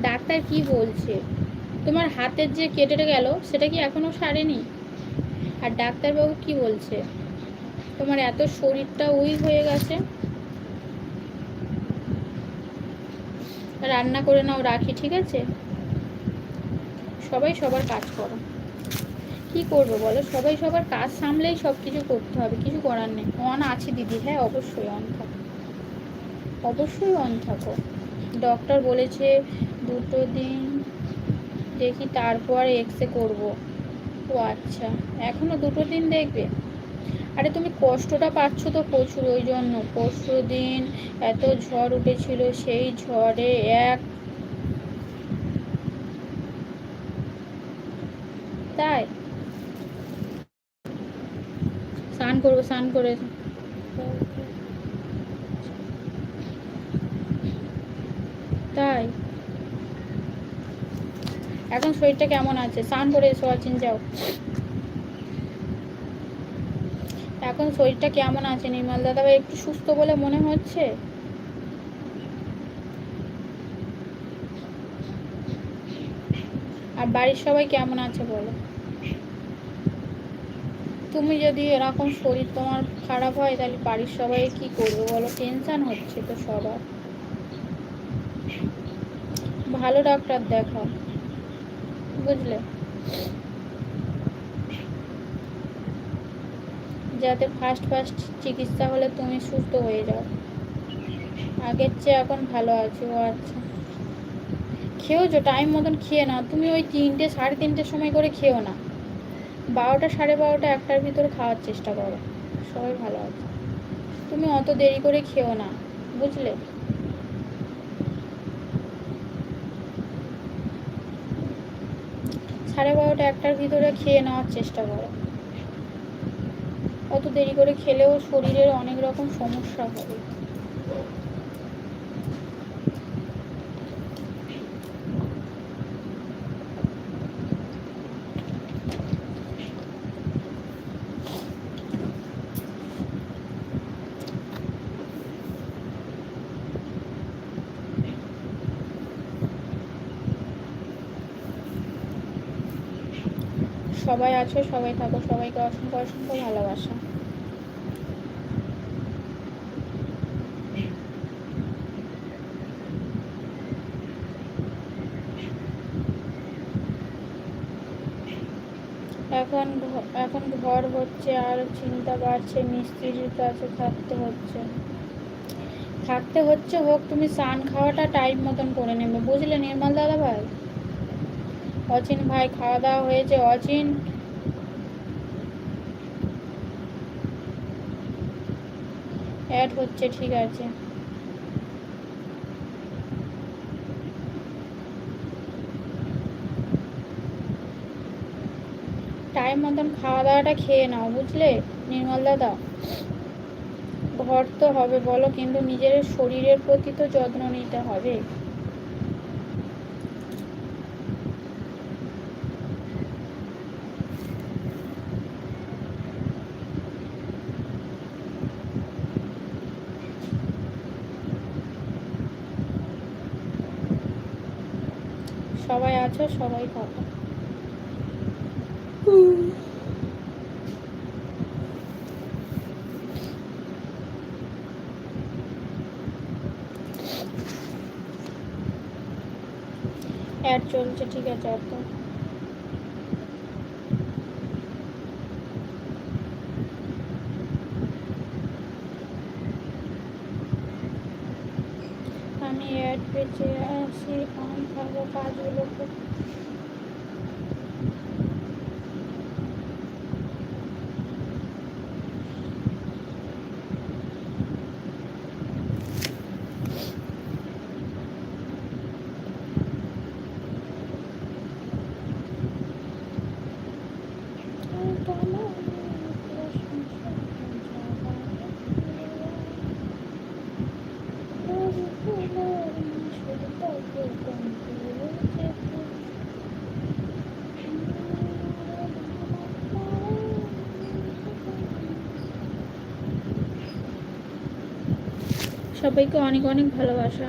Doctor কি বলছে? তোমার হাতের যে কেটে গেল সেটা কি এখনো সারেনি? আর ডাক্তারবাবু কি বলছে? তোমার এত শরীরটা উইক হয়ে গেছে। রান্না করে নাও, রাখি, ঠিক আছে? সবাই সবার কাজ করো। কি করবো বলো, সবাই সবার কাজ সামলেই সব কিছু করতে হবে, কিছু করার নেই। অন আছে দিদি, হ্যাঁ অবশ্যই অন থাকো, অবশ্যই অন থাকো। ডক্টর বলেছে 2 দিন দেখি, তারপর এক্সরে করবো। ও আচ্ছা, এখনো 2 দিন দেখবে? আরে তুমি কষ্টটা পাচ্ছ তো প্রচুর, ওই জন্য। পরশু দিন এত ঝড় উঠেছিল, সেই ঝড়ে তাই স্নান করবো, স্নান করে তাই এখন শরীরটা কেমন আছে? স্নান করে এসো, অচিন যাও। এখন শরীরটা কেমন আছে নির্মল দাদা ভাই? একটু সুস্থ বলে মনে হচ্ছে? আর বাড়ির সবাই কেমন আছে বলো? তুমি যদি এরকম শরীর তোমার খারাপ হয় তাহলে বাড়ির সবাই কি করবে বলো? টেনশন হচ্ছে তো সবার। ভালো ডাক্তার দেখাও, বুঝলে, যাতে ফার্স্ট ফার্স্ট চিকিৎসা হলে তুমি সুস্থ হয়ে যাও। আগের চেয়ে এখন ভালো আছো? ও আচ্ছা, খেয়েছো টাইম মতন খেয়ে নাও। তুমি ওই 3টে 3:30 সময় করে খেও না, 12টা 12:30 1টার ভিতরে খাওয়ার চেষ্টা করো। সবাই ভালো আছে। তুমি অত দেরি করে খেও না, বুঝলে। 12:30 1টার ভিতরে খেয়ে নেওয়ার চেষ্টা করো। অত দেরি করে খেলেও শরীরের অনেক রকম সমস্যা হবে। সবাই আছো, সবাই থাকো, সবাইকে অসংখ্য অসংখ্য ভালোবাসা। এখন ঘর হচ্ছে আর চিন্তা বাড়ছে, মিস্ত্রির কাছে থাকতে হচ্ছে হোক। তুমি স্নান খাওয়াটা টাইম মতন করে নেবে, বুঝলে নির্মল দাদা ভাই। অচিন ভাই খাওয়া দাওয়া হয়েছে? অচিন অ্যাড হচ্ছে, ঠিক আছে। টাইম মতন খাওয়া দাওয়াটা খেয়ে নাও, বুঝলে নির্মল দাদা। ঘর তো হবে বলো, কিন্তু নিজের শরীরের প্রতি তো যত্ন নিতে হবে। সবাই আছো, সবাই থাকো। অ্যাড চলছে, ঠিক আছে। তো আমি অ্যাড পেজে আসি, অন থাকবো কাজগুলো সবাইকে অনেক অনেক ভালোবাসা।